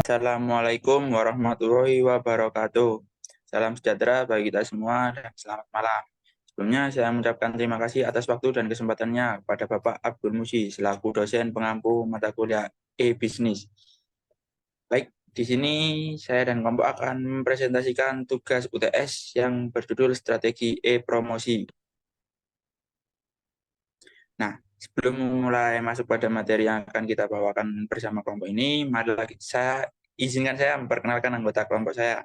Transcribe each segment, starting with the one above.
Assalamualaikum warahmatullahi wabarakatuh. Salam sejahtera bagi kita semua dan selamat malam. Sebelumnya saya mengucapkan terima kasih atas waktu dan kesempatannya kepada Bapak Abdul Musi selaku dosen pengampu mata kuliah e-bisnis. Baik, di sini saya dan kelompok akan mempresentasikan tugas UTS yang berjudul Strategi E-Promosi. Nah, sebelum mulai masuk pada materi yang akan kita bawakan bersama kelompok ini, mari izinkan saya memperkenalkan anggota kelompok saya.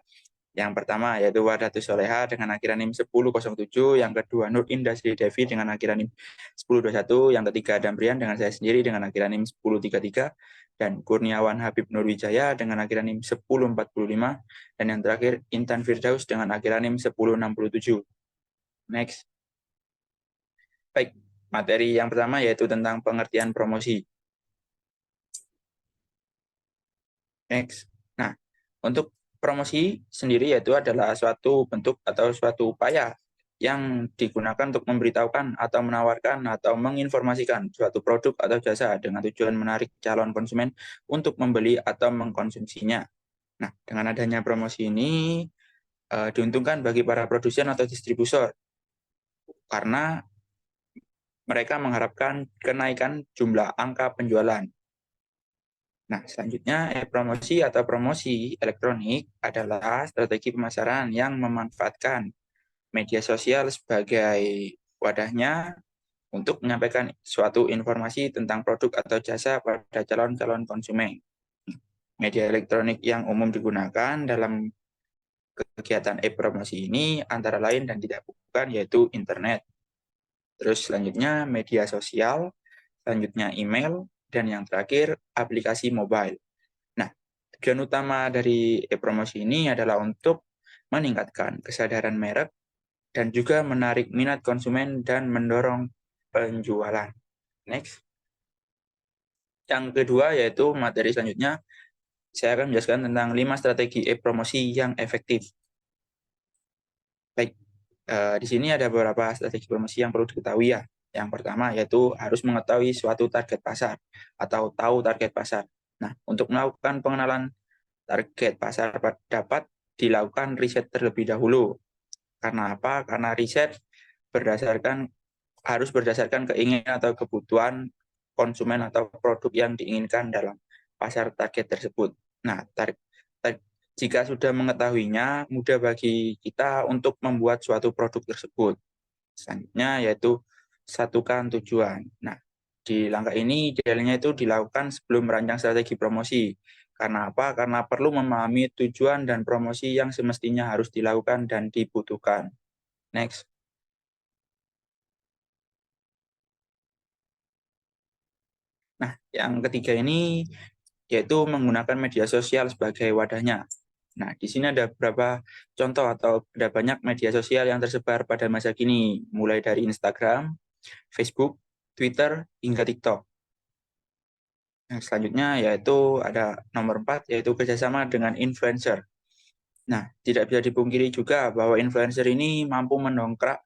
Yang pertama yaitu Wadatus Soleha dengan akhiran NIM 1007, yang kedua Nur Indah Sri Devi dengan akhiran NIM 1021, yang ketiga Dambrian dengan saya sendiri dengan akhiran NIM 1033, dan Kurniawan Habib Nurwijaya dengan akhiran NIM 1045, dan yang terakhir Intan Firdaus dengan akhiran NIM 1067. Next. Baik, materi yang pertama yaitu tentang pengertian promosi. Next. Nah, untuk promosi sendiri yaitu adalah suatu bentuk atau suatu upaya yang digunakan untuk memberitahukan atau menawarkan atau menginformasikan suatu produk atau jasa dengan tujuan menarik calon konsumen untuk membeli atau mengkonsumsinya. Nah, dengan adanya promosi ini diuntungkan bagi para produsen atau distributor karena mereka mengharapkan kenaikan jumlah angka penjualan. Nah, selanjutnya promosi atau promosi elektronik adalah strategi pemasaran yang memanfaatkan media sosial sebagai wadahnya untuk menyampaikan suatu informasi tentang produk atau jasa pada calon-calon konsumen. Media elektronik yang umum digunakan dalam kegiatan e-promosi ini antara lain dan tidak bukan yaitu internet. Terus selanjutnya media sosial, selanjutnya email, dan yang terakhir aplikasi mobile. Nah, tujuan utama dari e-promosi ini adalah untuk meningkatkan kesadaran merek dan juga menarik minat konsumen dan mendorong penjualan. Next. Yang kedua yaitu materi selanjutnya, saya akan menjelaskan tentang 5 strategi e-promosi yang efektif. Baik, di sini ada beberapa strategi promosi yang perlu diketahui ya. Yang pertama yaitu harus mengetahui suatu target pasar atau tahu target pasar. Nah, untuk melakukan pengenalan target pasar dapat dilakukan riset terlebih dahulu. Karena apa? Karena riset harus berdasarkan keinginan atau kebutuhan konsumen atau produk yang diinginkan dalam pasar target tersebut. Nah, jika sudah mengetahuinya, mudah bagi kita untuk membuat suatu produk tersebut. Selanjutnya yaitu satukan tujuan. Nah, di langkah ini idealnya itu dilakukan sebelum merancang strategi promosi. Karena apa? Karena perlu memahami tujuan dan promosi yang semestinya harus dilakukan dan dibutuhkan. Next. Nah, yang ketiga ini yaitu menggunakan media sosial sebagai wadahnya. Nah, di sini ada beberapa contoh atau ada banyak media sosial yang tersebar pada masa kini, mulai dari Instagram, Facebook, Twitter, hingga TikTok. Nah, selanjutnya yaitu ada nomor 4, yaitu kerjasama dengan influencer. Nah, tidak bisa dipungkiri juga bahwa influencer ini mampu mendongkrak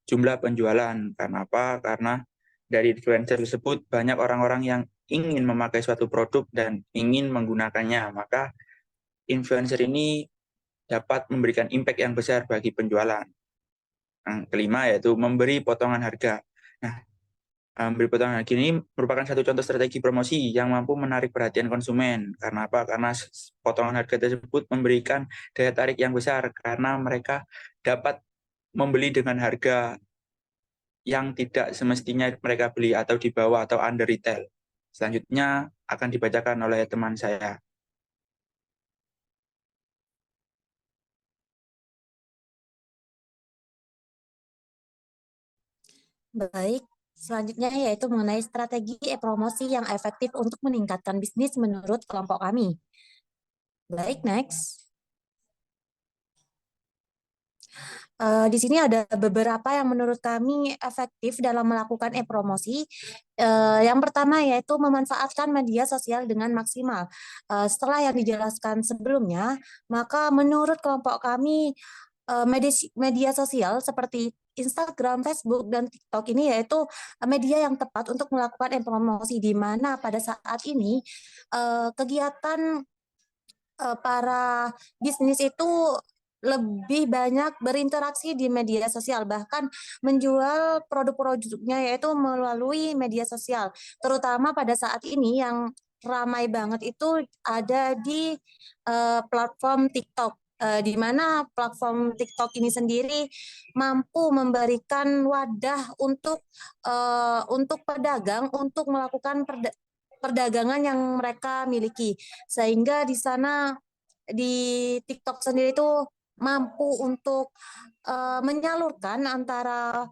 jumlah penjualan. Karena apa? Karena dari influencer tersebut banyak orang-orang yang ingin memakai suatu produk dan ingin menggunakannya. Maka influencer ini dapat memberikan impact yang besar bagi penjualan. Yang kelima yaitu memberi potongan harga. Nah, memberi potongan harga ini merupakan satu contoh strategi promosi yang mampu menarik perhatian konsumen. Karena apa? Karena potongan harga tersebut memberikan daya tarik yang besar karena mereka dapat membeli dengan harga yang tidak semestinya mereka beli atau di bawah atau under retail. Selanjutnya akan dibacakan oleh teman saya. Baik, selanjutnya yaitu mengenai strategi e-promosi yang efektif untuk meningkatkan bisnis menurut kelompok kami. Baik, next. Di sini ada beberapa yang menurut kami efektif dalam melakukan e-promosi. Yang pertama yaitu memanfaatkan media sosial dengan maksimal. Setelah yang dijelaskan sebelumnya, maka menurut kelompok kami media sosial seperti Instagram, Facebook, dan TikTok ini yaitu media yang tepat untuk melakukan promosi, di mana pada saat ini kegiatan para bisnis itu lebih banyak berinteraksi di media sosial, bahkan menjual produk-produknya yaitu melalui media sosial. Terutama pada saat ini yang ramai banget itu ada di platform TikTok. Di mana platform TikTok ini sendiri mampu memberikan wadah untuk pedagang untuk melakukan perdagangan yang mereka miliki, sehingga di sana di TikTok sendiri itu mampu untuk menyalurkan antara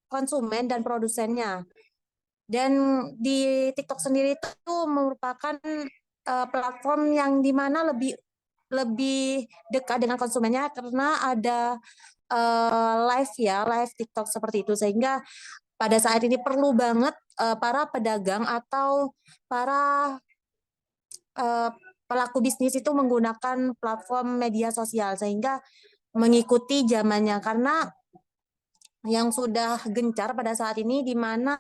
konsumen dan produsennya. Dan di TikTok sendiri itu merupakan platform yang dimana lebih lebih dekat dengan konsumennya karena ada live TikTok seperti itu, sehingga pada saat ini perlu banget para pedagang atau para eh, pelaku bisnis itu menggunakan platform media sosial sehingga mengikuti zamannya, karena yang sudah gencar pada saat ini di mana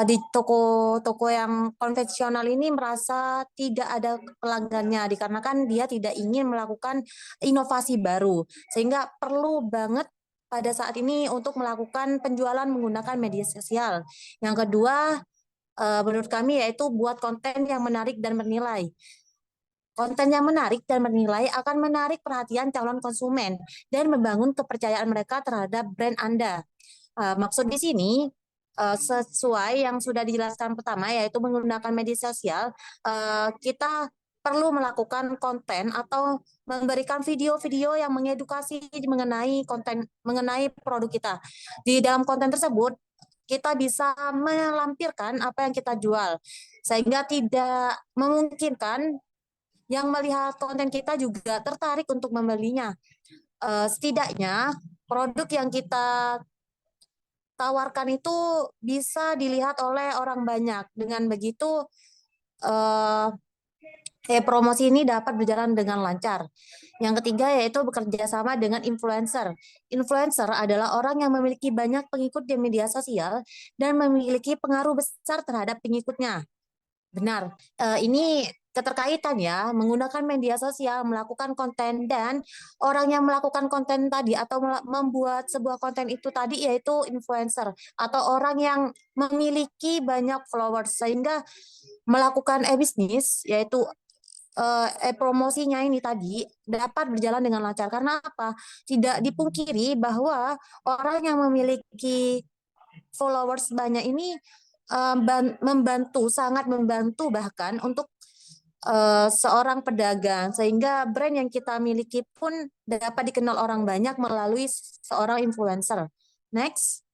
di toko-toko yang konvensional ini merasa tidak ada pelanggannya dikarenakan dia tidak ingin melakukan inovasi baru, sehingga perlu banget pada saat ini untuk melakukan penjualan menggunakan media sosial. Yang kedua, menurut kami yaitu buat konten yang menarik dan bernilai. Konten yang menarik dan bernilai akan menarik perhatian calon konsumen dan membangun kepercayaan mereka terhadap brand Anda. Maksud di sini sesuai yang sudah dijelaskan pertama yaitu menggunakan media sosial, kita perlu melakukan konten atau memberikan video-video yang mengedukasi mengenai produk kita. Di dalam konten tersebut kita bisa melampirkan apa yang kita jual, sehingga tidak memungkinkan yang melihat konten kita juga tertarik untuk membelinya. Setidaknya produk yang kita tawarkan itu bisa dilihat oleh orang banyak. Dengan begitu, eh, promosi ini dapat berjalan dengan lancar. Yang ketiga yaitu bekerja sama dengan influencer. Influencer adalah orang yang memiliki banyak pengikut di media sosial dan memiliki pengaruh besar terhadap pengikutnya. Benar. Ini keterkaitan ya, menggunakan media sosial, melakukan konten, dan orang yang melakukan konten tadi atau membuat sebuah konten itu tadi yaitu influencer atau orang yang memiliki banyak followers, sehingga melakukan e-bisnis yaitu promosinya ini tadi dapat berjalan dengan lancar. Karena apa? Tidak dipungkiri bahwa orang yang memiliki followers banyak ini sangat membantu bahkan untuk seorang pedagang, sehingga brand yang kita miliki pun dapat dikenal orang banyak melalui seorang influencer. Next.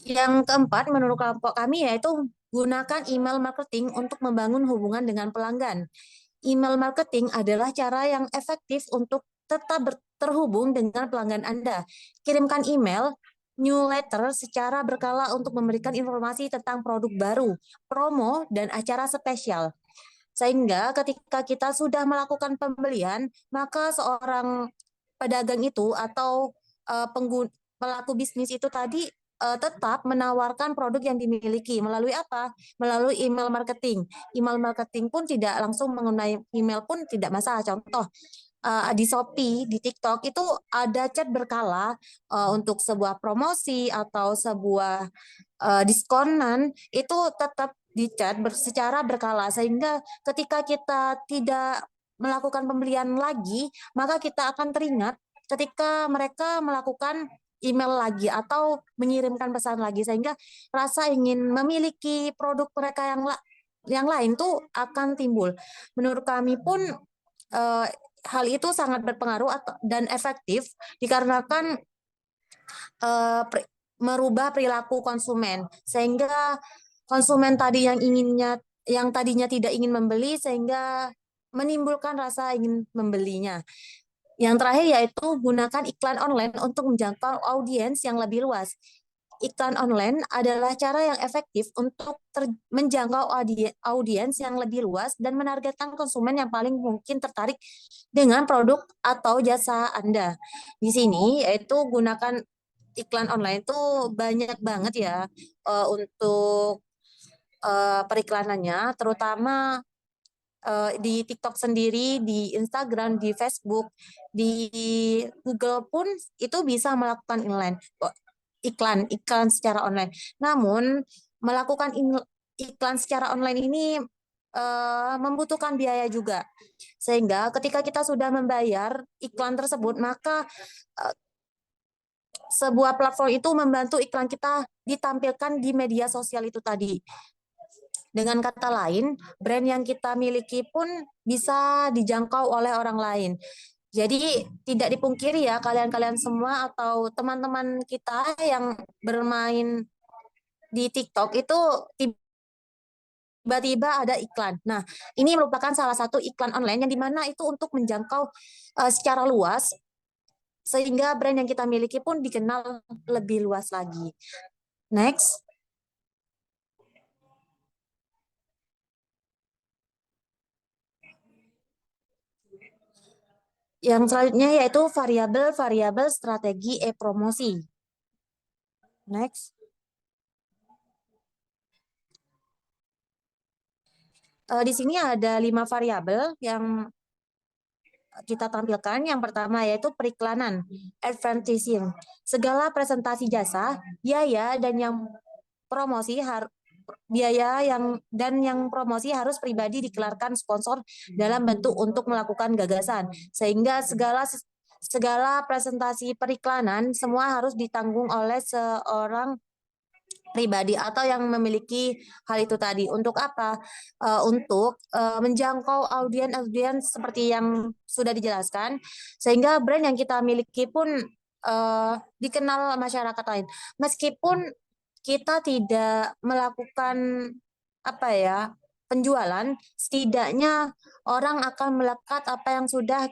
Yang keempat, menurut kelompok kami yaitu gunakan email marketing untuk membangun hubungan dengan pelanggan. Email marketing adalah cara yang efektif untuk tetap terhubung dengan pelanggan Anda. Kirimkan email, newsletter secara berkala untuk memberikan informasi tentang produk baru, promo, dan acara spesial. Sehingga ketika kita sudah melakukan pembelian, maka seorang pedagang itu atau pelaku bisnis itu tadi tetap menawarkan produk yang dimiliki melalui apa? Melalui email marketing. Email marketing pun tidak langsung menggunakan email pun tidak masalah. Contoh, di Shopee, di TikTok itu ada chat berkala untuk sebuah promosi atau sebuah diskonan, itu tetap di chat secara berkala, sehingga ketika kita tidak melakukan pembelian lagi, maka kita akan teringat ketika mereka melakukan email lagi atau mengirimkan pesan lagi, sehingga rasa ingin memiliki produk mereka yang lain tuh akan timbul. Menurut kami pun hal itu sangat berpengaruh dan efektif dikarenakan eh, merubah perilaku konsumen, sehingga konsumen tadi yang tadinya tidak ingin membeli sehingga menimbulkan rasa ingin membelinya. Yang terakhir yaitu gunakan iklan online untuk menjangkau audiens yang lebih luas. Iklan online adalah cara yang efektif untuk menjangkau audiens yang lebih luas dan menargetkan konsumen yang paling mungkin tertarik dengan produk atau jasa Anda. Di sini yaitu gunakan iklan online itu banyak banget ya untuk periklanannya, terutama di TikTok sendiri, di Instagram, di Facebook, di Google pun itu bisa melakukan iklan secara online. Namun melakukan iklan secara online ini membutuhkan biaya juga. Sehingga ketika kita sudah membayar iklan tersebut, maka eh, sebuah platform itu membantu iklan kita ditampilkan di media sosial itu tadi. Dengan kata lain, brand yang kita miliki pun bisa dijangkau oleh orang lain. Jadi tidak dipungkiri ya kalian-kalian semua atau teman-teman kita yang bermain di TikTok itu tiba-tiba ada iklan. Nah, ini merupakan salah satu iklan online yang dimana itu untuk menjangkau secara luas sehingga brand yang kita miliki pun dikenal lebih luas lagi. Next. Yang selanjutnya yaitu variabel-variabel strategi e-promosi. Next. Di sini ada 5 variabel yang kita tampilkan. Yang pertama yaitu periklanan, advertising. Segala presentasi jasa, biaya dan yang promosi promosi harus pribadi dikeluarkan sponsor dalam bentuk untuk melakukan gagasan. Sehingga segala presentasi periklanan semua harus ditanggung oleh seorang pribadi atau yang memiliki hal itu tadi. Untuk apa? Untuk menjangkau audiens seperti yang sudah dijelaskan, sehingga brand yang kita miliki pun dikenal masyarakat lain. Meskipun kita tidak melakukan apa ya penjualan, setidaknya orang akan melekat apa yang sudah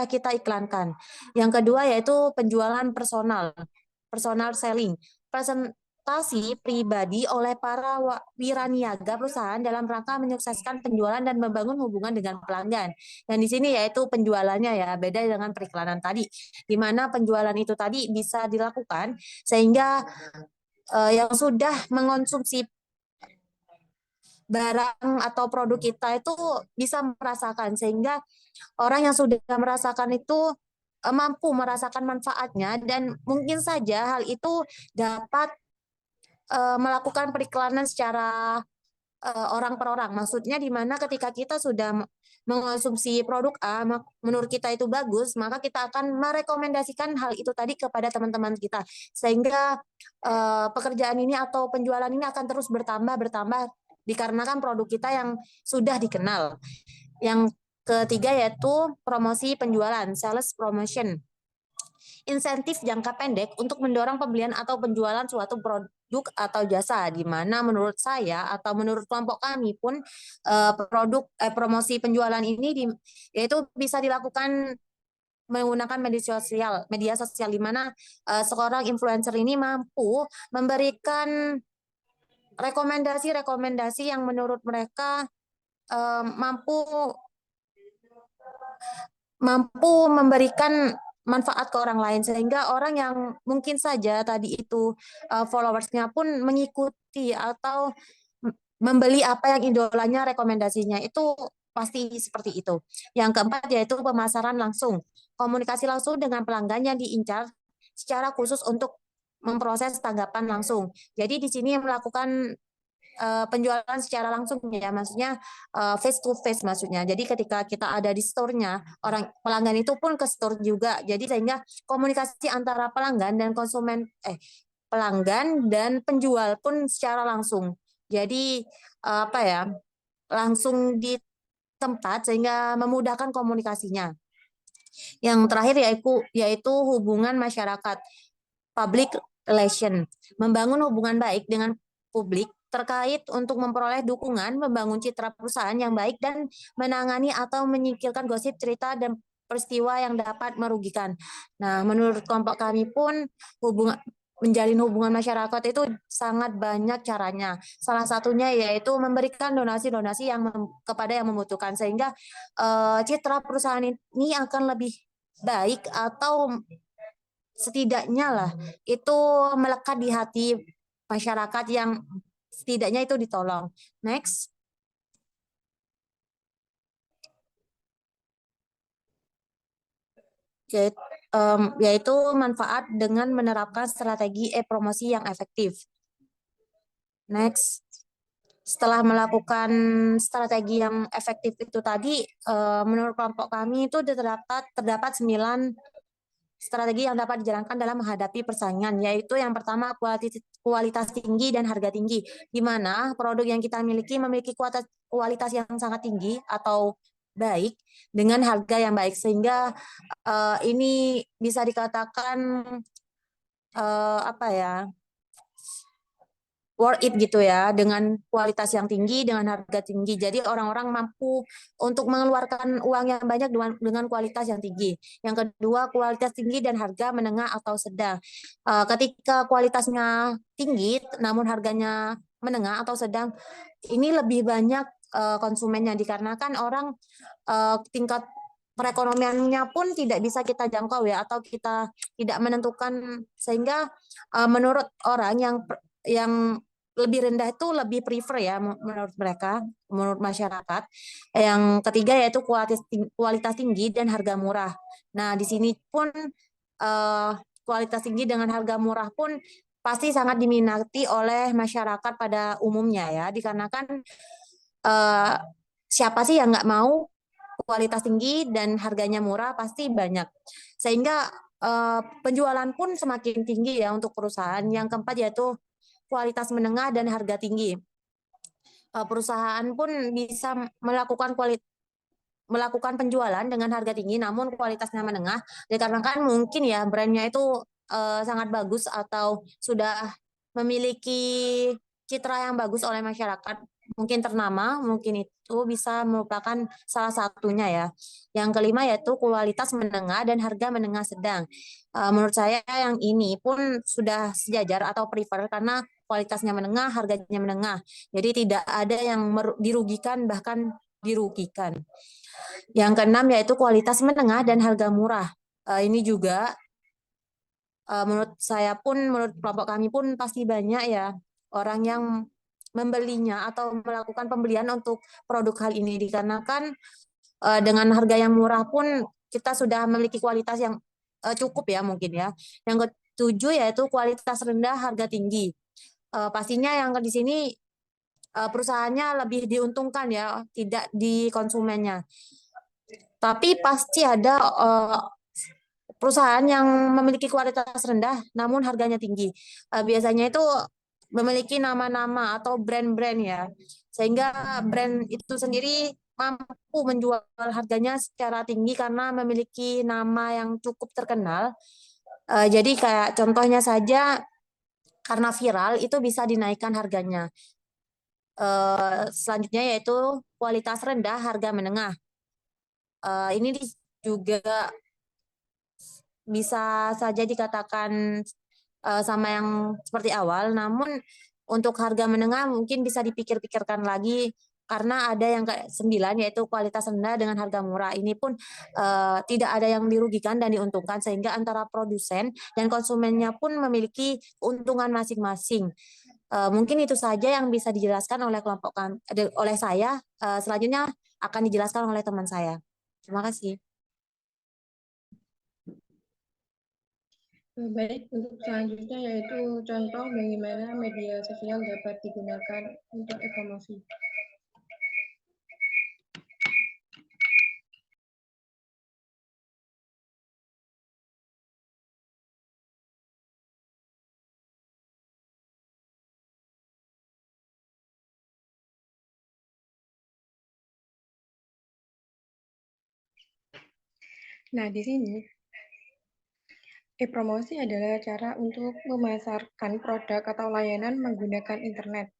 kita iklankan. Yang kedua yaitu penjualan personal selling. Presentasi pribadi oleh para wiraniaga perusahaan dalam rangka menyukseskan penjualan dan membangun hubungan dengan pelanggan. Dan di sini yaitu penjualannya ya, beda dengan periklanan tadi, di mana penjualan itu tadi bisa dilakukan sehingga yang sudah mengonsumsi barang atau produk kita itu bisa merasakan, sehingga orang yang sudah merasakan itu mampu merasakan manfaatnya dan mungkin saja hal itu dapat melakukan periklanan secara orang per orang. Maksudnya di mana ketika kita sudah mengonsumsi produk A, menurut kita itu bagus, maka kita akan merekomendasikan hal itu tadi kepada teman-teman kita. Sehingga pekerjaan ini atau penjualan ini akan terus bertambah dikarenakan produk kita yang sudah dikenal. Yang ketiga yaitu promosi penjualan, sales promotion. Insentif jangka pendek untuk mendorong pembelian atau penjualan suatu produk atau jasa, di mana menurut saya atau menurut kelompok kami pun promosi penjualan ini yaitu bisa dilakukan menggunakan media sosial di mana seorang influencer ini mampu memberikan rekomendasi-rekomendasi yang menurut mereka mampu mampu memberikan manfaat ke orang lain, sehingga orang yang mungkin saja tadi itu followersnya pun mengikuti atau membeli apa yang idolanya rekomendasinya, itu pasti seperti itu. Yang keempat yaitu pemasaran langsung, komunikasi langsung dengan pelanggan yang diincar secara khusus untuk memproses tanggapan langsung. Jadi di sini melakukan penjualan secara langsung ya, maksudnya face to face maksudnya. Jadi ketika kita ada di store-nya, orang pelanggan itu pun ke store juga. Jadi sehingga komunikasi antara pelanggan dan penjual pun secara langsung. Jadi apa ya? Langsung di tempat sehingga memudahkan komunikasinya. Yang terakhir yaitu hubungan masyarakat, public relation, membangun hubungan baik dengan publik terkait untuk memperoleh dukungan, membangun citra perusahaan yang baik, dan menangani atau menyingkirkan gosip, cerita, dan peristiwa yang dapat merugikan. Nah, menurut kelompok kami pun menjalin hubungan masyarakat itu sangat banyak caranya. Salah satunya yaitu memberikan donasi-donasi kepada yang membutuhkan, sehingga citra perusahaan ini akan lebih baik atau setidaknya lah itu melekat di hati masyarakat yang setidaknya itu ditolong. Next. Yaitu manfaat dengan menerapkan strategi e-promosi yang efektif. Next. Setelah melakukan strategi yang efektif itu tadi, menurut kelompok kami itu terdapat 9 strategi yang dapat dijalankan dalam menghadapi persaingan, yaitu yang pertama kualitas tinggi dan harga tinggi, di mana produk yang kita memiliki kualitas yang sangat tinggi atau baik dengan harga yang baik, sehingga ini bisa dikatakan apa ya, worth it gitu ya, dengan kualitas yang tinggi dengan harga tinggi. Jadi orang-orang mampu untuk mengeluarkan uang yang banyak dengan kualitas yang tinggi. Yang kedua, kualitas tinggi dan harga menengah atau sedang. Ketika kualitasnya tinggi namun harganya menengah atau sedang, ini lebih banyak konsumennya, dikarenakan orang tingkat perekonomiannya pun tidak bisa kita jangkau ya, atau kita tidak menentukan, sehingga menurut orang yang lebih rendah itu lebih prefer ya menurut mereka, menurut masyarakat. Yang ketiga yaitu kualitas tinggi dan harga murah. Nah, di sini pun kualitas tinggi dengan harga murah pun pasti sangat diminati oleh masyarakat pada umumnya ya, dikarenakan eh, siapa sih yang nggak mau kualitas tinggi dan harganya murah, pasti banyak. Sehingga penjualan pun semakin tinggi ya untuk perusahaan. Yang keempat yaitu kualitas menengah dan harga tinggi. Perusahaan pun bisa melakukan penjualan dengan harga tinggi namun kualitasnya menengah, dikarenakan mungkin ya brandnya itu sangat bagus atau sudah memiliki citra yang bagus oleh masyarakat, mungkin ternama, mungkin itu bisa merupakan salah satunya ya. Yang kelima yaitu kualitas menengah dan harga menengah sedang. Menurut saya yang ini pun sudah sejajar atau prefer karena kualitasnya menengah, harganya menengah. Jadi tidak ada yang dirugikan, bahkan dirugikan. Yang keenam yaitu kualitas menengah dan harga murah. Ini juga menurut kelompok kami pun pasti banyak ya orang yang membelinya atau melakukan pembelian untuk produk hal ini, dikarenakan dengan harga yang murah pun kita sudah memiliki kualitas yang cukup ya mungkin ya. Yang ketujuh yaitu kualitas rendah harga tinggi. Pastinya yang di sini perusahaannya lebih diuntungkan ya, tidak di konsumennya. Tapi pasti ada perusahaan yang memiliki kualitas rendah namun harganya tinggi. Biasanya itu memiliki nama-nama atau brand-brand ya. Sehingga brand itu sendiri mampu menjual harganya secara tinggi karena memiliki nama yang cukup terkenal. Jadi kayak contohnya saja, karena viral itu bisa dinaikkan harganya. Selanjutnya yaitu kualitas rendah, harga menengah. Ini juga bisa saja dikatakan sama yang seperti awal, namun untuk harga menengah mungkin bisa dipikir-pikirkan lagi karena ada yang kayak 9 yaitu kualitas rendah dengan harga murah. Ini pun tidak ada yang dirugikan dan diuntungkan, sehingga antara produsen dan konsumennya pun memiliki keuntungan masing-masing. Mungkin itu saja yang bisa dijelaskan oleh saya. Selanjutnya akan dijelaskan oleh teman saya. Terima kasih. Baik, untuk selanjutnya yaitu contoh bagaimana media sosial dapat digunakan untuk e-promosi. Nah, di sini e-promosi adalah cara untuk memasarkan produk atau layanan menggunakan internet.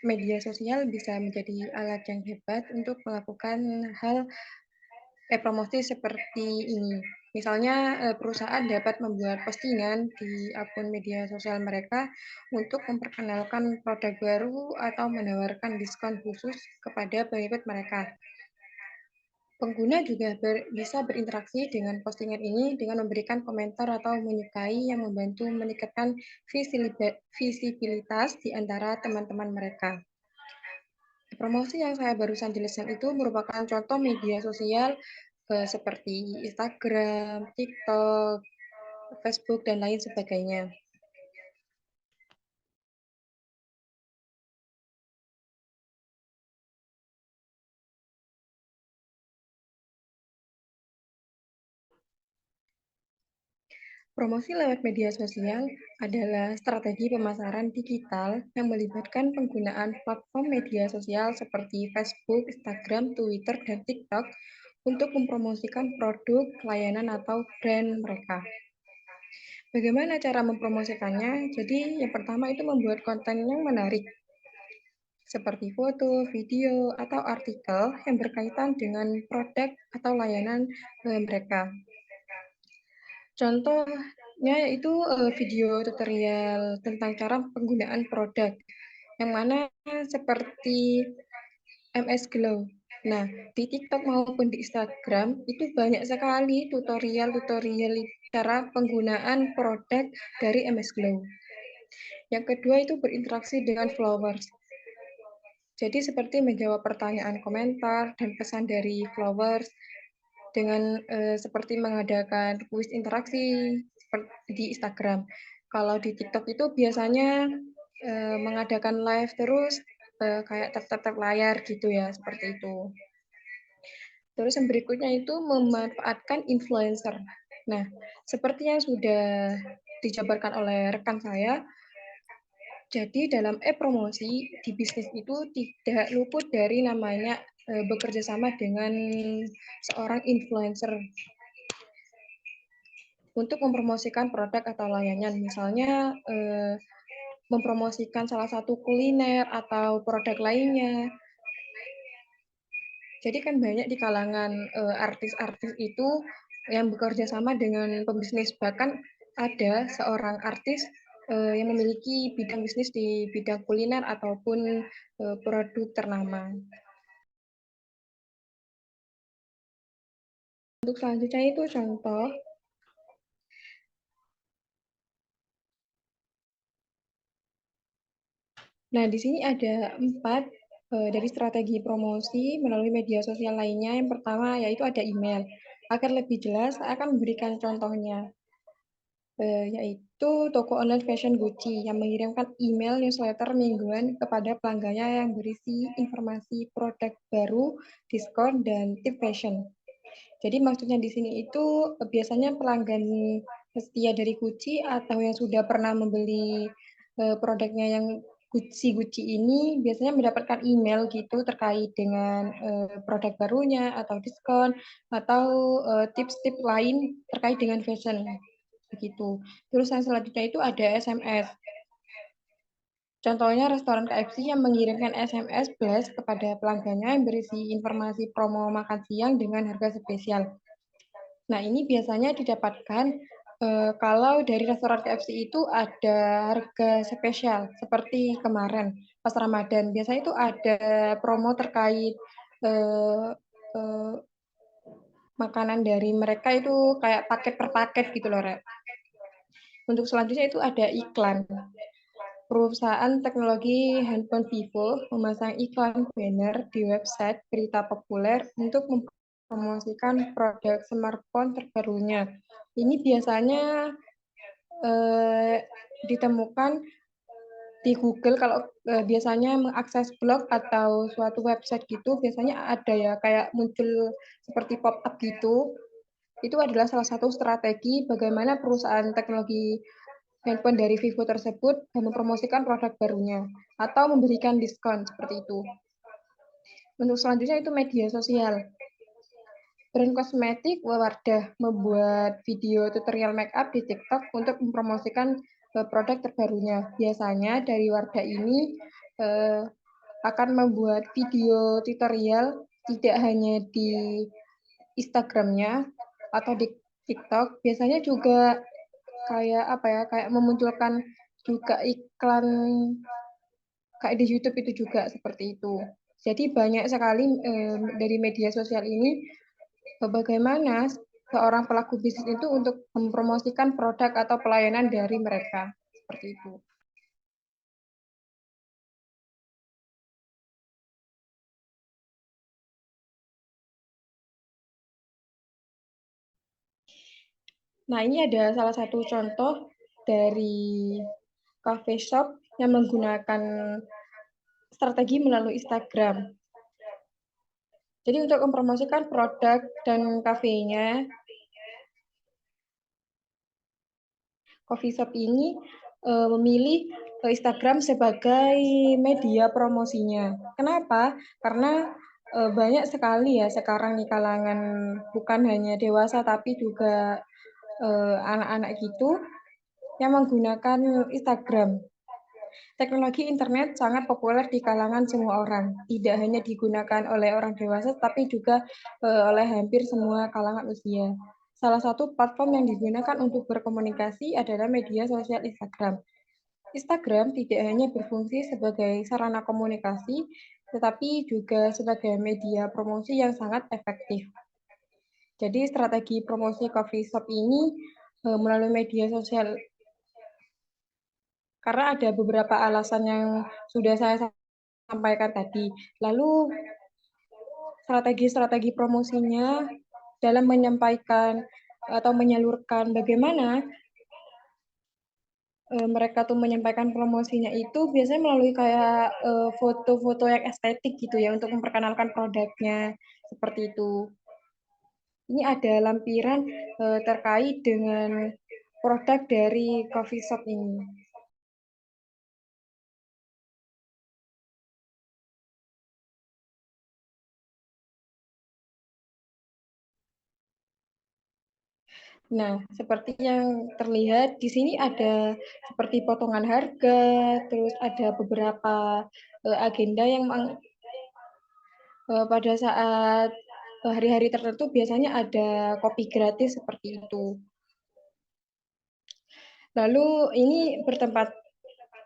Media sosial bisa menjadi alat yang hebat untuk melakukan hal e-promosi seperti ini. Misalnya, perusahaan dapat membuat postingan di akun media sosial mereka untuk memperkenalkan produk baru atau menawarkan diskon khusus kepada pengikut mereka. Pengguna juga bisa berinteraksi dengan postingan ini dengan memberikan komentar atau menyukai yang membantu meningkatkan visibilitas di antara teman-teman mereka. Promosi yang saya barusan jelaskan itu merupakan contoh media sosial seperti Instagram, TikTok, Facebook, dan lain sebagainya. Promosi lewat media sosial adalah strategi pemasaran digital yang melibatkan penggunaan platform media sosial seperti Facebook, Instagram, Twitter, dan TikTok untuk mempromosikan produk, layanan, atau brand mereka. Bagaimana cara mempromosikannya? Jadi yang pertama itu membuat konten yang menarik, seperti foto, video, atau artikel yang berkaitan dengan produk atau layanan mereka. Contohnya yaitu video tutorial tentang cara penggunaan produk, yang mana seperti MS Glow. Nah, di TikTok maupun di Instagram itu banyak sekali tutorial-tutorial cara penggunaan produk dari MS Glow. Yang kedua itu berinteraksi dengan followers. Jadi seperti menjawab pertanyaan komentar dan pesan dari followers dengan seperti mengadakan kuis interaksi seperti di Instagram. Kalau di TikTok itu biasanya mengadakan live terus kayak tap-tap layar gitu ya, seperti itu. Terus yang berikutnya itu memanfaatkan influencer. Nah, seperti yang sudah dijabarkan oleh rekan saya, jadi dalam e-promosi di bisnis itu tidak luput dari namanya bekerja sama dengan seorang influencer untuk mempromosikan produk atau layanan. Misalnya mempromosikan salah satu kuliner atau produk lainnya. Jadi kan banyak di kalangan artis-artis itu yang bekerja sama dengan pembisnis. Bahkan ada seorang artis yang memiliki bidang bisnis di bidang kuliner ataupun produk ternama. Untuk selanjutnya itu contoh. Nah, di sini ada 4 dari strategi promosi melalui media sosial lainnya. Yang pertama yaitu ada email. Agar lebih jelas, saya akan memberikan contohnya. Yaitu toko online fashion Gucci yang mengirimkan email newsletter mingguan kepada pelanggannya yang berisi informasi produk baru, diskon, dan tip fashion. Jadi maksudnya di sini itu biasanya pelanggan setia dari Gucci atau yang sudah pernah membeli produknya yang Gucci ini biasanya mendapatkan email gitu terkait dengan produk barunya atau diskon atau tips-tips lain terkait dengan fashion begitu. Terus yang selanjutnya itu ada SMS. Contohnya restoran KFC yang mengirimkan SMS blast kepada pelanggannya yang berisi informasi promo makan siang dengan harga spesial. Nah, ini biasanya didapatkan kalau dari restoran KFC itu ada harga spesial, seperti kemarin pas Ramadan. Biasanya itu ada promo terkait makanan dari mereka itu kayak paket per paket gitu loh, Rek. Untuk selanjutnya itu ada iklan. Perusahaan teknologi handphone Vivo memasang iklan banner di website berita populer untuk mempromosikan produk smartphone terbarunya. Ini biasanya ditemukan di Google kalau biasanya mengakses blog atau suatu website gitu, biasanya ada ya kayak muncul seperti pop-up gitu. Itu adalah salah satu strategi bagaimana perusahaan teknologi handphone dari Vivo tersebut mempromosikan produk barunya atau memberikan diskon seperti itu. Untuk selanjutnya itu media sosial. Brand kosmetik Wardah membuat video tutorial make up di TikTok untuk mempromosikan produk terbarunya. Biasanya dari Wardah ini akan membuat video tutorial tidak hanya di Instagramnya atau di TikTok, biasanya juga kayak memunculkan juga iklan kayak di YouTube itu juga seperti itu. Jadi banyak sekali dari media sosial ini bagaimana seorang pelaku bisnis itu untuk mempromosikan produk atau pelayanan dari mereka. Seperti itu. Nah, ini ada salah satu contoh dari coffee shop yang menggunakan strategi melalui Instagram. Jadi untuk mempromosikan produk dan kafenya, coffee shop ini memilih Instagram sebagai media promosinya. Kenapa? Karena banyak sekali ya sekarang di kalangan bukan hanya dewasa tapi juga anak-anak gitu yang menggunakan Instagram. Teknologi internet sangat populer di kalangan semua orang, tidak hanya digunakan oleh orang dewasa, tapi juga oleh hampir semua kalangan usia. Salah satu platform yang digunakan untuk berkomunikasi adalah media sosial Instagram. Instagram tidak hanya berfungsi sebagai sarana komunikasi, tetapi juga sebagai media promosi yang sangat efektif. Jadi strategi promosi coffee shop ini melalui media sosial karena ada beberapa alasan yang sudah saya sampaikan tadi. Lalu strategi-strategi promosinya dalam menyampaikan atau menyalurkan bagaimana mereka tuh menyampaikan promosinya itu biasanya melalui kayak foto-foto yang estetik gitu ya untuk memperkenalkan produknya seperti itu. Ini ada lampiran terkait dengan produk dari coffee shop ini. Nah, seperti yang terlihat di sini ada seperti potongan harga, terus ada beberapa agenda yang pada saat hari-hari tertentu biasanya ada kopi gratis seperti itu. Lalu ini bertempat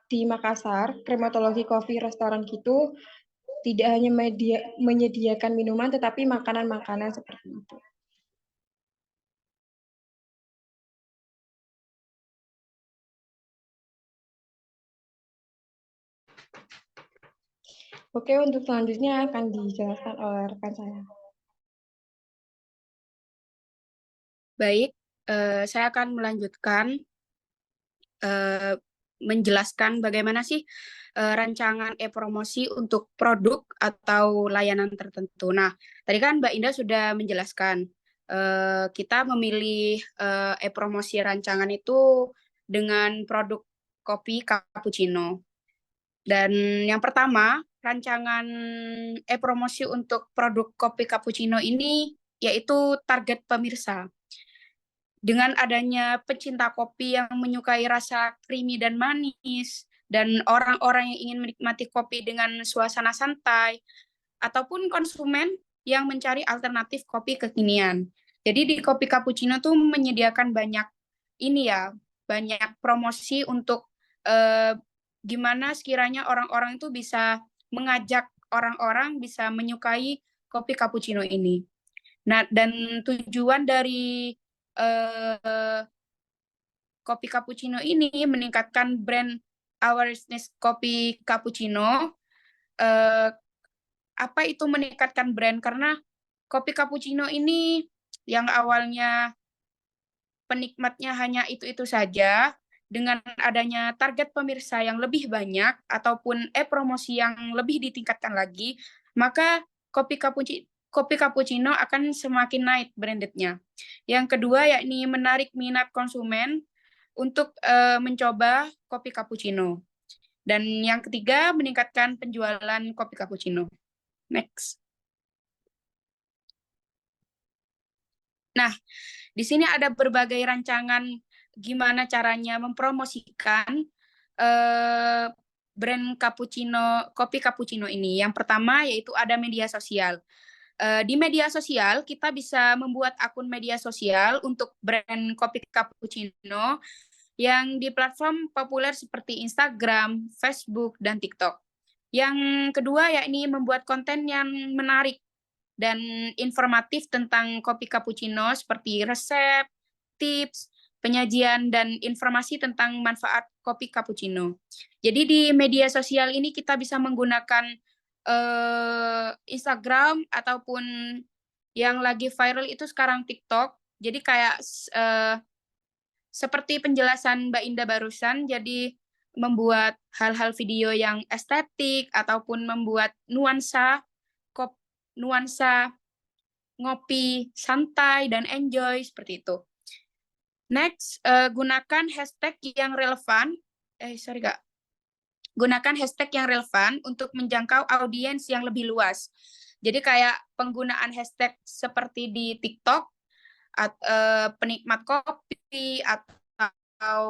di Makassar, Krematologi Coffee Restoran gitu, tidak hanya menyediakan minuman tetapi makanan-makanan seperti itu. Oke, untuk selanjutnya akan dijelaskan oleh rekan saya. Baik, saya akan melanjutkan menjelaskan bagaimana sih rancangan e-promosi untuk produk atau layanan tertentu. Nah, tadi kan Mbak Indah sudah menjelaskan kita memilih e-promosi rancangan itu dengan produk kopi cappuccino. Dan yang pertama, rancangan e-promosi untuk produk kopi cappuccino ini yaitu target pemirsa. Dengan adanya pecinta kopi yang menyukai rasa creamy dan manis, dan orang-orang yang ingin menikmati kopi dengan suasana santai, ataupun konsumen yang mencari alternatif kopi kekinian. Jadi di Kopi Cappuccino tuh menyediakan banyak ini ya, banyak promosi untuk gimana sekiranya orang-orang itu bisa mengajak orang-orang bisa menyukai kopi cappuccino ini. Nah, dan tujuan dari kopi cappuccino ini meningkatkan brand awareness kopi cappuccino. Apa itu meningkatkan brand? Karena kopi cappuccino ini yang awalnya penikmatnya hanya itu-itu saja, dengan adanya target pemirsa yang lebih banyak ataupun promosi yang lebih ditingkatkan lagi, maka kopi cappuccino akan semakin naik brandednya. Yang kedua yakni menarik minat konsumen untuk mencoba kopi cappuccino. Dan yang ketiga meningkatkan penjualan kopi cappuccino. Next. Nah, di sini ada berbagai rancangan gimana caranya mempromosikan brand kopi cappuccino ini. Yang pertama yaitu ada media sosial. Di media sosial kita bisa membuat akun media sosial untuk brand kopi cappuccino yang di platform populer seperti Instagram, Facebook, dan TikTok. Yang kedua yakni membuat konten yang menarik dan informatif tentang kopi cappuccino seperti resep, tips, penyajian, dan informasi tentang manfaat kopi cappuccino. Jadi di media sosial ini kita bisa menggunakan Instagram ataupun yang lagi viral itu sekarang TikTok. Jadi kayak seperti penjelasan Mbak Indah barusan, jadi membuat hal-hal video yang estetik ataupun membuat nuansa ngopi santai dan enjoy seperti itu. Next, gunakan hashtag yang relevan. Gunakan hashtag yang relevan untuk menjangkau audiens yang lebih luas. Jadi kayak penggunaan hashtag seperti di TikTok, penikmat kopi atau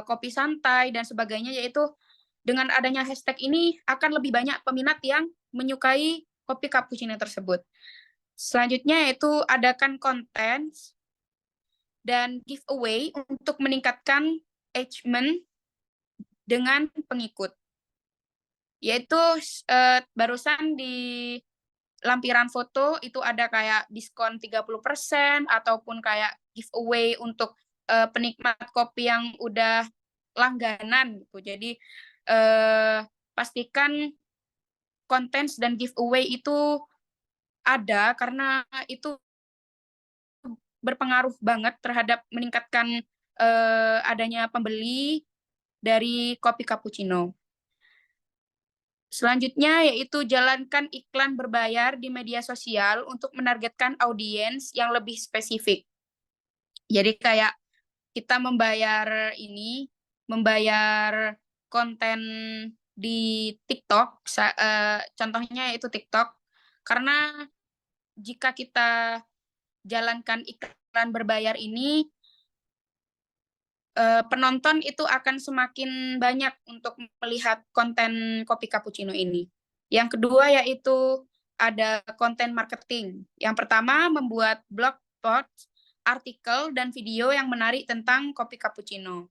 kopi santai dan sebagainya, yaitu dengan adanya hashtag ini akan lebih banyak peminat yang menyukai kopi cappuccino tersebut. Selanjutnya yaitu adakan konten dan giveaway untuk meningkatkan engagement dengan pengikut. Yaitu barusan di lampiran foto itu ada kayak diskon 30% ataupun kayak giveaway untuk penikmat kopi yang udah langganan gitu. Jadi pastikan konten dan giveaway itu ada karena itu berpengaruh banget terhadap meningkatkan adanya pembeli dari kopi cappuccino. Selanjutnya yaitu jalankan iklan berbayar di media sosial untuk menargetkan audiens yang lebih spesifik. Jadi kayak kita membayar konten di TikTok, contohnya yaitu TikTok, karena jika kita jalankan iklan berbayar ini, penonton itu akan semakin banyak untuk melihat konten kopi cappuccino ini. Yang kedua yaitu ada konten marketing. Yang pertama membuat blog post, artikel, dan video yang menarik tentang kopi cappuccino.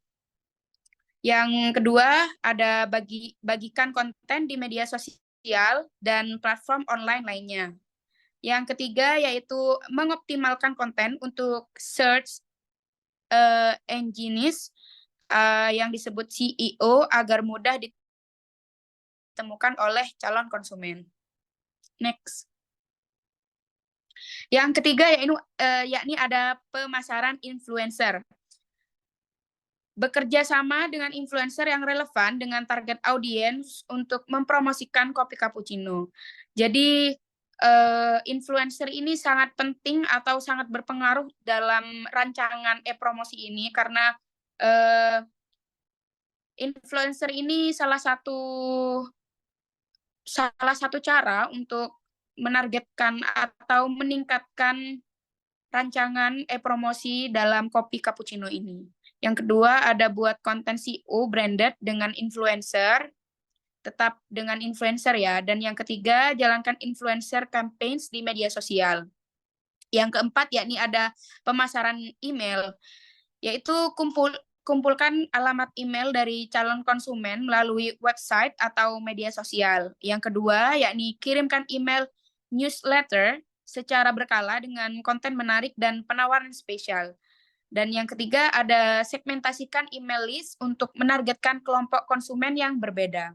Yang kedua ada bagikan konten di media sosial dan platform online lainnya. Yang ketiga yaitu mengoptimalkan konten untuk search engines yang disebut SEO agar mudah ditemukan oleh calon konsumen. Next. Yang ketiga yakni ada pemasaran influencer. Bekerja sama dengan influencer yang relevan dengan target audiens untuk mempromosikan kopi cappuccino. Jadi influencer ini sangat penting atau sangat berpengaruh dalam rancangan e-promosi ini karena influencer ini salah satu cara untuk menargetkan atau meningkatkan rancangan e-promosi dalam kopi cappuccino ini. Yang kedua ada buat konten SEO branded dengan influencer, tetap dengan influencer ya. Dan yang ketiga, jalankan influencer campaigns di media sosial. Yang keempat, yakni ada pemasaran email, yaitu kumpulkan alamat email dari calon konsumen melalui website atau media sosial. Yang kedua, yakni kirimkan email newsletter secara berkala dengan konten menarik dan penawaran spesial. Dan yang ketiga, ada segmentasikan email list untuk menargetkan kelompok konsumen yang berbeda.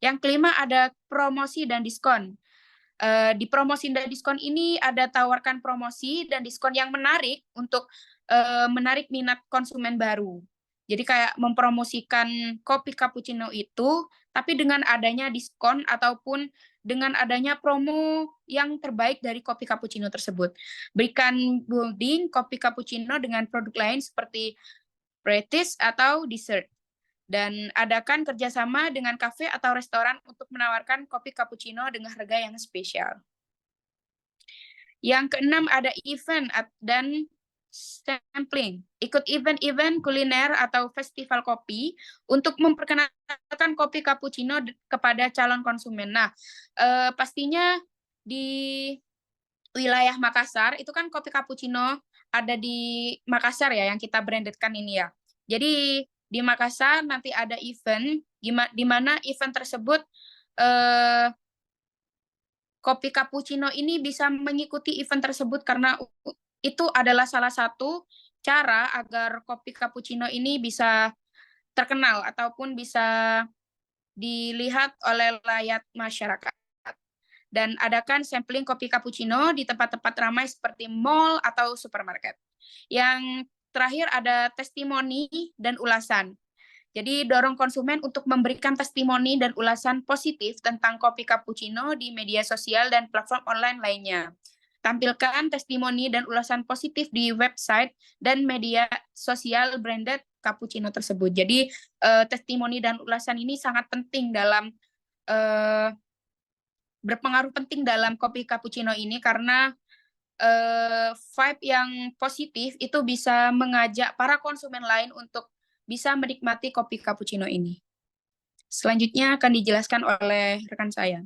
Yang kelima ada promosi dan diskon. Di promosi dan diskon ini ada tawarkan promosi dan diskon yang menarik untuk menarik minat konsumen baru. Jadi kayak mempromosikan kopi cappuccino itu, tapi dengan adanya diskon ataupun dengan adanya promo yang terbaik dari kopi cappuccino tersebut. Berikan building kopi cappuccino dengan produk lain seperti pre-taste atau dessert. Dan adakan kerjasama dengan kafe atau restoran untuk menawarkan kopi cappuccino dengan harga yang spesial. Yang keenam ada event dan sampling. Ikut event-event kuliner atau festival kopi untuk memperkenalkan kopi cappuccino kepada calon konsumen. Nah, pastinya di wilayah Makassar itu kan kopi cappuccino ada di Makassar ya yang kita brandedkan ini ya. Jadi di Makassar nanti ada event di mana event tersebut Kopi Cappuccino ini bisa mengikuti event tersebut karena itu adalah salah satu cara agar kopi cappuccino ini bisa terkenal ataupun bisa dilihat oleh layak masyarakat. Dan adakan sampling kopi cappuccino di tempat-tempat ramai seperti mall atau supermarket. Yang terakhir ada testimoni dan ulasan. Jadi dorong konsumen untuk memberikan testimoni dan ulasan positif tentang kopi cappuccino di media sosial dan platform online lainnya. Tampilkan testimoni dan ulasan positif di website dan media sosial branded cappuccino tersebut. Jadi testimoni dan ulasan ini sangat penting dalam berpengaruh penting dalam kopi cappuccino ini karena vibe yang positif itu bisa mengajak para konsumen lain untuk bisa menikmati kopi cappuccino ini. Selanjutnya akan dijelaskan oleh rekan saya.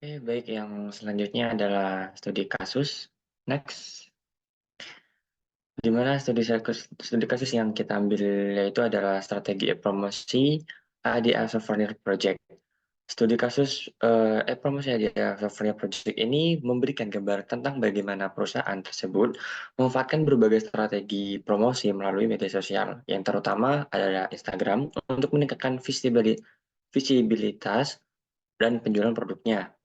Oke, baik. Yang selanjutnya adalah studi kasus. Next. Di mana studi kasus yang kita ambil yaitu adalah strategi promosi ADA Souvenir Project. Studi kasus promosi ADA Souvenir Project ini memberikan gambaran tentang bagaimana perusahaan tersebut memanfaatkan berbagai strategi promosi melalui media sosial, yang terutama adalah Instagram, untuk meningkatkan visibilitas dan penjualan produknya.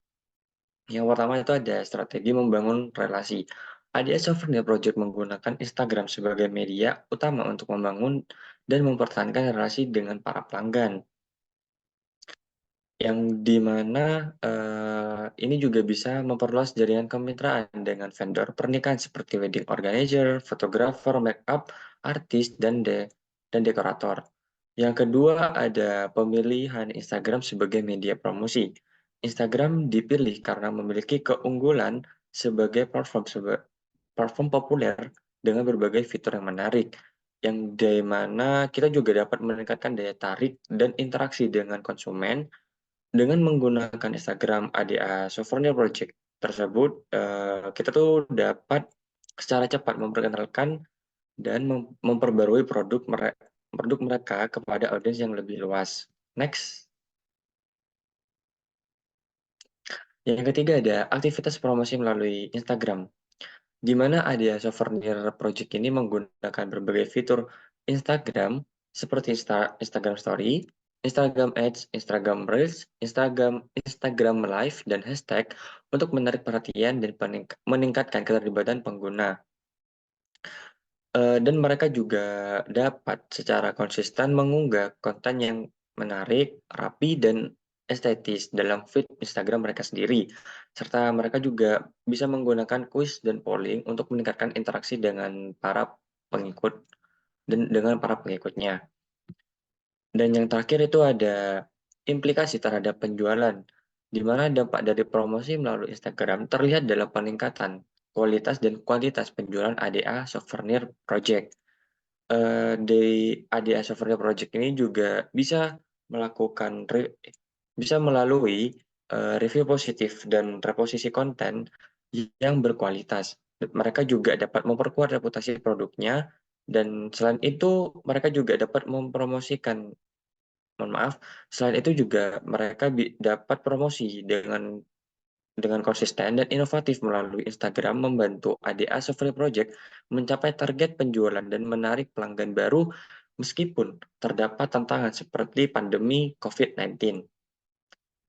Yang pertama itu ada strategi membangun relasi. ADA Souvenir Project menggunakan Instagram sebagai media utama untuk membangun dan mempertahankan relasi dengan para pelanggan. Yang dimana ini juga bisa memperluas jaringan kemitraan dengan vendor pernikahan seperti wedding organizer, fotografer, makeup, artis, dan dekorator. Yang kedua ada pemilihan Instagram sebagai media promosi. Instagram dipilih karena memiliki keunggulan sebagai platform populer dengan berbagai fitur yang menarik, yang dimana kita juga dapat meningkatkan daya tarik dan interaksi dengan konsumen. Dengan menggunakan Instagram ADA Souvenir Project tersebut, kita tuh dapat secara cepat memperkenalkan dan memperbarui produk mereka kepada audiens yang lebih luas. Next. Yang ketiga ada aktivitas promosi melalui Instagram, di mana ADA Souvenir Project ini menggunakan berbagai fitur Instagram seperti Instagram Story, Instagram Ads, Instagram Reels, Instagram Live, dan hashtag untuk menarik perhatian dan meningkatkan keterlibatan pengguna. Dan mereka juga dapat secara konsisten mengunggah konten yang menarik, rapi, dan estetis dalam feed Instagram mereka sendiri. Serta mereka juga bisa menggunakan kuis dan polling untuk meningkatkan interaksi dengan para pengikut dan dengan para pengikutnya. Dan yang terakhir itu ada implikasi terhadap penjualan, di mana dampak dari promosi melalui Instagram terlihat dalam peningkatan kualitas dan kuantitas penjualan ADA Souvenir Project. Di ADA Souvenir Project ini juga bisa melalui review positif dan reposisi konten yang berkualitas. Mereka juga dapat memperkuat reputasi produknya, dan selain itu mereka juga dapat mempromosikan selain itu juga mereka dapat promosi dengan konsisten dan inovatif melalui Instagram, membantu ADA Souvenir Project mencapai target penjualan dan menarik pelanggan baru meskipun terdapat tantangan seperti pandemi COVID-19.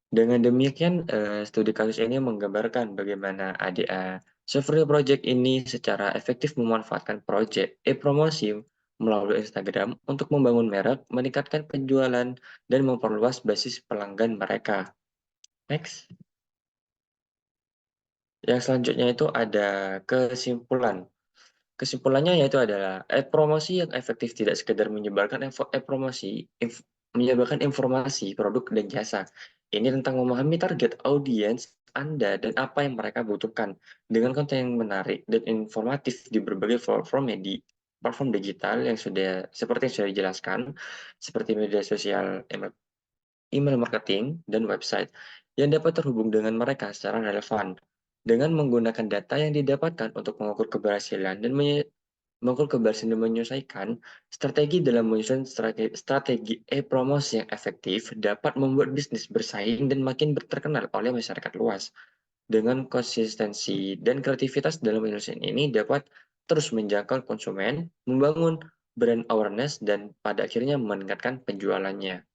Dengan demikian, studi kasus ini menggambarkan bagaimana ADA Souvenir Project ini secara efektif memanfaatkan proyek promosi melalui Instagram untuk membangun merek, meningkatkan penjualan, dan memperluas basis pelanggan mereka. Next. Yang selanjutnya itu ada kesimpulan. Kesimpulannya yaitu adalah promosi yang efektif tidak sekedar menyebarkan menyebarkan informasi produk dan jasa. Ini tentang memahami target audiens Anda dan apa yang mereka butuhkan dengan konten yang menarik dan informatif di berbagai platform digital yang seperti yang sudah dijelaskan, seperti media sosial, email marketing, dan website yang dapat terhubung dengan mereka secara relevan dengan menggunakan data yang didapatkan untuk mengukur keberhasilan dan mengkolaborasi dan menyelesaikan strategi dalam menyusun strategi e-promosi yang efektif dapat membuat bisnis bersaing dan makin terkenal oleh masyarakat luas. Dengan konsistensi dan kreativitas dalam menyelesaikan ini dapat terus menjangkau konsumen, membangun brand awareness, dan pada akhirnya meningkatkan penjualannya.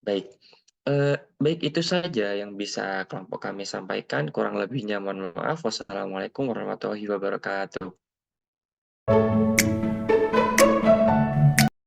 Baik itu saja yang bisa kelompok kami sampaikan. Kurang lebihnya mohon maaf. Wassalamualaikum warahmatullahi wabarakatuh.